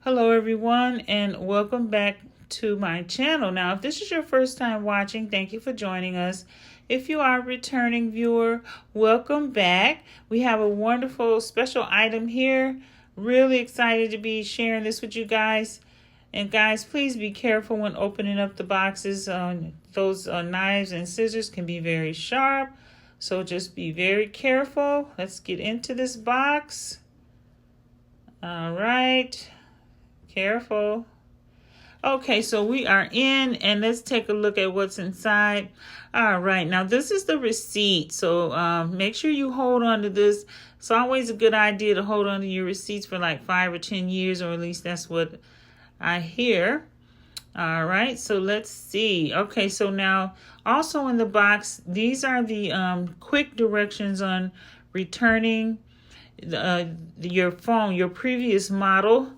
Hello everyone and welcome back to my channel. Now if this is your first time watching, thank you for joining us. If you are a returning viewer, welcome back. We have a wonderful special item here. Really excited to be sharing this with you guys. And guys, please be careful when opening up the boxes. Those knives and scissors can be very sharp. So just be very careful. Let's get into this box. All right. Careful. Okay, so we are in and let's take a look at what's inside. All right, now this is the receipt. So make sure you hold on to this. It's always a good idea to hold on to your receipts for like 5 or 10 years, or at least that's what I hear. All right, so let's see. Okay, so now also in the box, these are the quick directions on returning your phone, your previous model.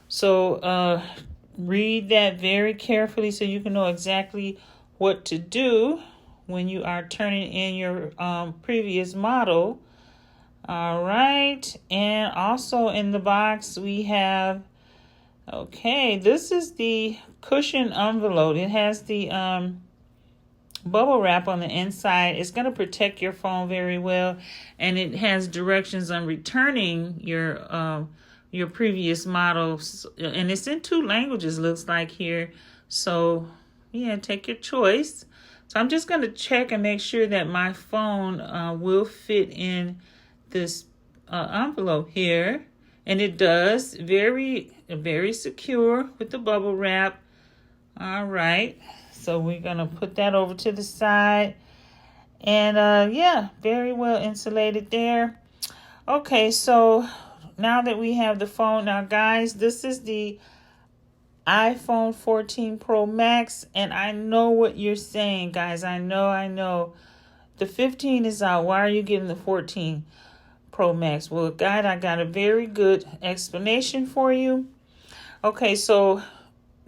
So read that very carefully so you can know exactly what to do when you are turning in your previous model. All right, and also in the box we have, okay, this is the cushion envelope. It has the bubble wrap on the inside. It's going to protect your phone very well, and it has directions on returning your previous models, and it's in 2 languages, looks like here. So yeah, take your choice. So I'm just going to check and make sure that my phone will fit in this envelope here, and it does. Very secure with the bubble wrap. All right, so we're going to put that over to the side, and yeah, very well insulated there. Okay, so now that we have the phone, now guys, this is the iPhone 14 Pro Max, and I know what you're saying, guys. I know. The 15 is out. Why are you getting the 14 Pro Max? Well, guys, I got a very good explanation for you. Okay, so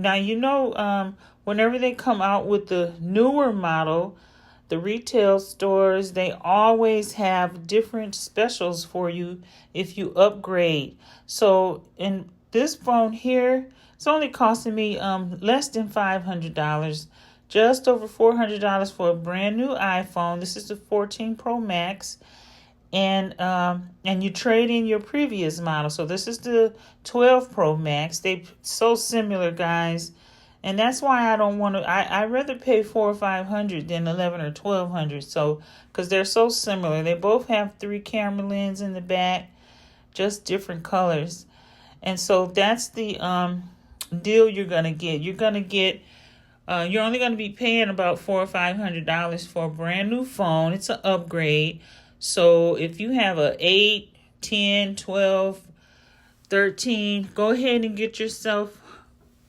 now whenever they come out with the newer model, the retail stores, they always have different specials for you if you upgrade. So in this phone here, it's only costing me less than $500, just over $400 for a brand new iPhone. This is the 14 Pro Max, and you trade in your previous model. So this is the 12 Pro Max. They're so similar, guys. And that's why I don't want to, I'd rather pay $400 or $500 than $1,100 or $1,200. So, because they're so similar. They both have 3 camera lenses in the back, just different colors. And so that's the deal you're going to get. You're going to get, you're only going to be paying about $400 or $500 for a brand new phone. It's an upgrade. So if you have a 8, 10, 12, 13, go ahead and get yourself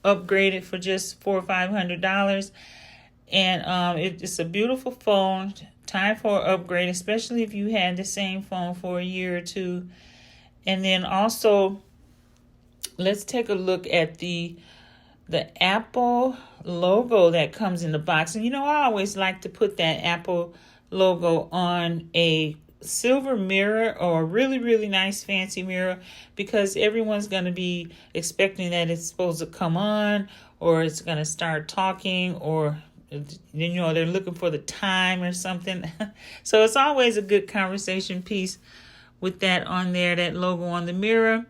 upgraded for just $400 or $500, and it's a beautiful phone. Time for an upgrade, especially if you had the same phone for a year or 2. And then also, let's take a look at the Apple logo that comes in the box. And I always like to put that Apple logo on a silver mirror or a really nice fancy mirror, because everyone's going to be expecting that it's supposed to come on, or it's going to start talking, or they're looking for the time or something. So it's always a good conversation piece with that on there, that logo on the mirror.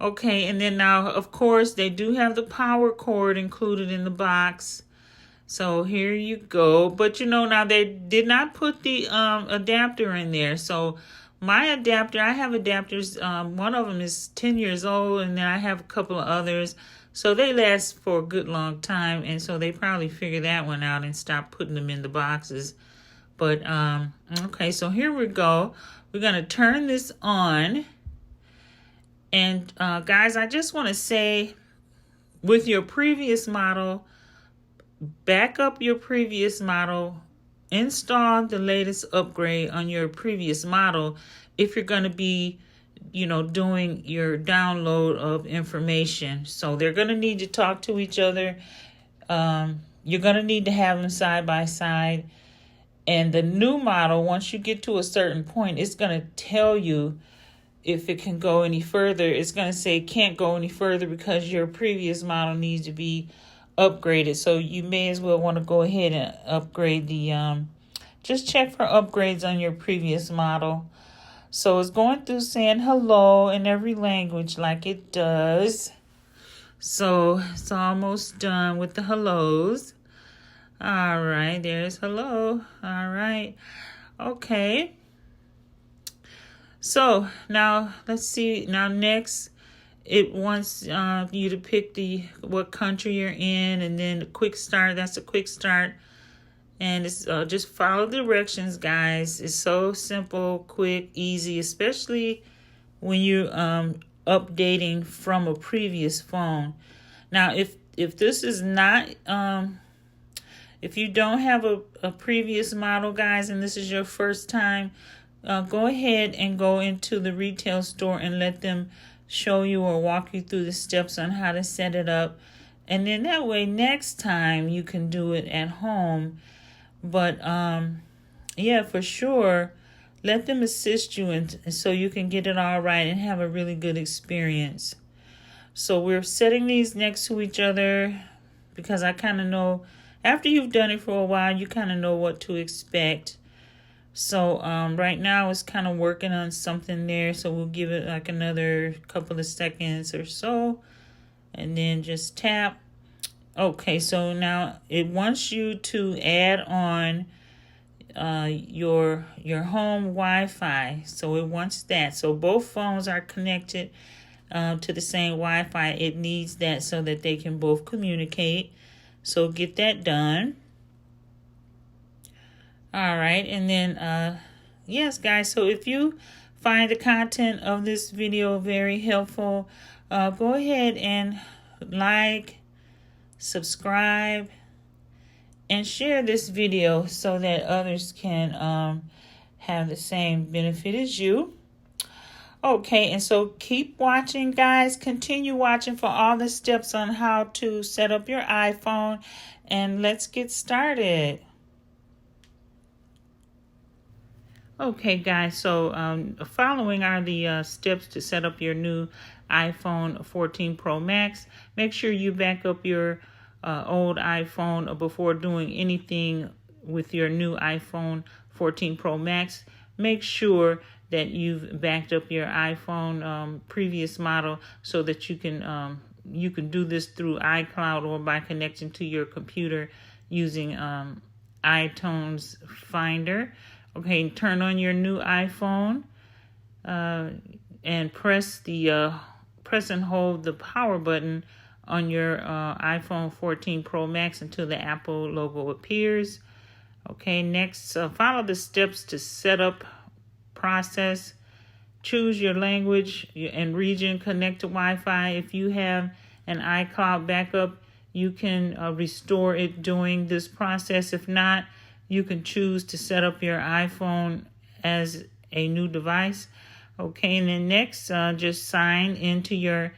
Okay, and then now of course they do have the power cord included in the box. So here you go. But now they did not put the adapter in there. So my adapter, I have adapters. One of them is 10 years old, and then I have a couple of others. So they last for a good long time. And so they probably figured that one out and stopped putting them in the boxes. But, okay, so here we go. We're going to turn this on. And guys, I just want to say, with your previous model, back up your previous model, install the latest upgrade on your previous model if you're going to be, doing your download of information. So they're going to need to talk to each other. You're going to need to have them side by side. And the new model, once you get to a certain point, it's going to tell you if it can go any further. It's going to say can't go any further because your previous model needs to be upgraded. So you may as well want to go ahead and upgrade the, just check for upgrades on your previous model. So it's going through saying hello in every language like it does. So it's almost done with the hellos. All right, there's hello. All right. Okay. So now let's see. Now next, it wants you to pick what country you're in, and then the quick start. That's a quick start, and it's just follow the directions, guys. It's so simple, quick, easy, especially when you're updating from a previous phone. Now, if this is not if you don't have a previous model, guys, and this is your first time, go ahead and go into the retail store and let them show you or walk you through the steps on how to set it up. And then that way, next time you can do it at home. But yeah, for sure, let them assist you and so you can get it all right and have a really good experience. So we're setting these next to each other because I kind of know, after you've done it for a while, you kind of know what to expect. So right now it's kind of working on something there. So we'll give it like another couple of seconds or so. And then just tap. Okay, so now it wants you to add on your home Wi-Fi. So it wants that. So both phones are connected to the same Wi-Fi. It needs that so that they can both communicate. So get that done. All right, and then yes, guys, so if you find the content of this video very helpful, go ahead and like, subscribe, and share this video so that others can have the same benefit as you. Okay, and so keep watching, guys. Continue watching for all the steps on how to set up your iPhone, and let's get started. Okay, guys, so following are the steps to set up your new iPhone 14 Pro Max. Make sure you back up your old iPhone before doing anything with your new iPhone 14 Pro Max. Make sure that you've backed up your iPhone previous model so that you can do this through iCloud or by connecting to your computer using iTunes Finder. Okay, turn on your new iPhone and press and hold the power button on your iPhone 14 Pro Max until the Apple logo appears. Okay, next, follow the steps to set up process. Choose your language and region, connect to Wi-Fi. If you have an iCloud backup, you can restore it during this process. If not, you can choose to set up your iPhone as a new device. Okay, and then next, just sign into your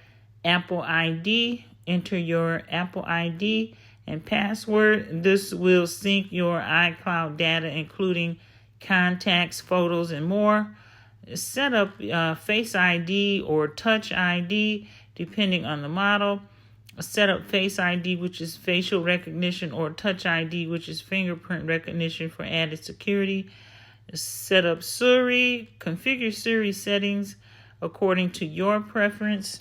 Apple ID. Enter your Apple ID and password. This will sync your iCloud data, including contacts, photos, and more. Set up Face ID or Touch ID, depending on the model. Set up Face ID, which is facial recognition, or Touch ID, which is fingerprint recognition for added security. Set up Siri. Configure Siri settings according to your preference.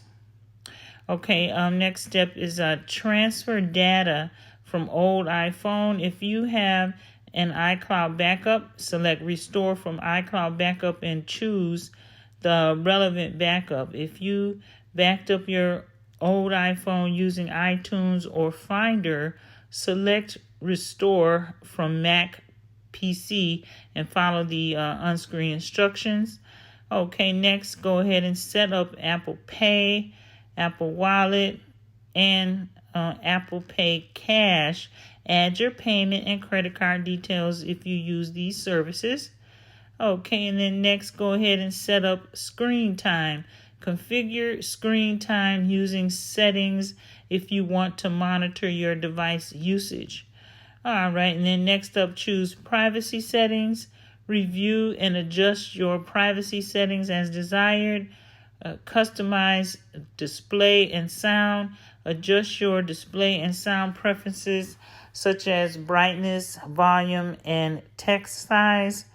Okay, next step is transfer data from old iPhone. If you have an iCloud backup, select Restore from iCloud Backup and choose the relevant backup. If you backed up your old iPhone using iTunes or Finder, select Restore from Mac PC and follow the on-screen instructions. Okay, next, go ahead and set up Apple Pay, Apple Wallet, and Apple Pay Cash. Add your payment and credit card details if you use these services. Okay, and then next, go ahead and set up screen time. Configure screen time using settings if you want to monitor your device usage. All right, and then next up, choose privacy settings. review and adjust your privacy settings as desired, customize display and sound, adjust your display and sound preferences such as brightness, volume, and text size.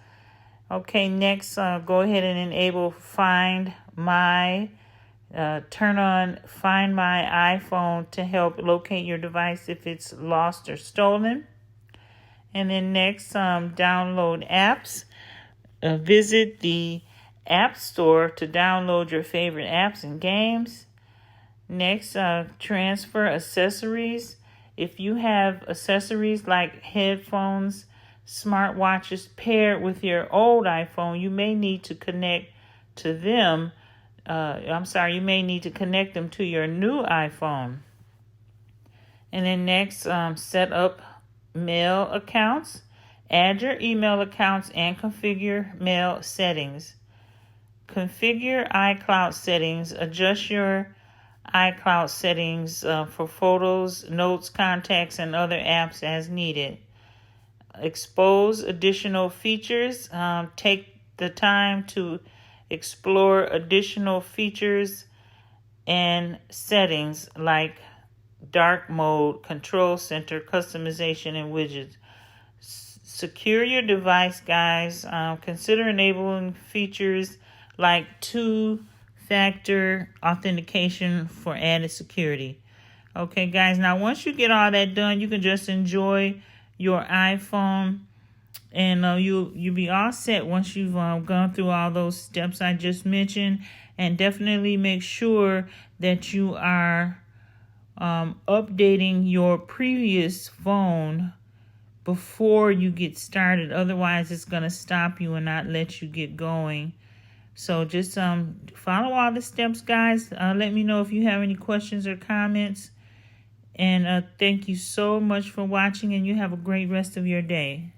Okay, next, go ahead and enable Find My. Turn on Find My iPhone to help locate your device if it's lost or stolen. And then next, download apps. Visit the App Store to download your favorite apps and games. Next, transfer accessories. If you have accessories like headphones, smartwatches paired with your old iPhone, you may need to connect to them. You may need to connect them to your new iPhone. And then next, set up mail accounts. Add your email accounts and configure mail settings. Configure iCloud settings. Adjust your iCloud settings for photos, notes, contacts, and other apps as needed. Expose additional features. Take the time to explore additional features and settings like dark mode, control center, customization, and widgets. Secure your device, guys. Consider enabling features like two-factor authentication for added security. Okay, guys. Now, once you get all that done, you can just enjoy your iPhone, and you'll be all set once you've gone through all those steps I just mentioned. And definitely make sure that you are updating your previous phone before you get started. Otherwise, it's going to stop you and not let you get going. So just follow all the steps, guys. Let me know if you have any questions or comments. And thank you so much for watching, and you have a great rest of your day.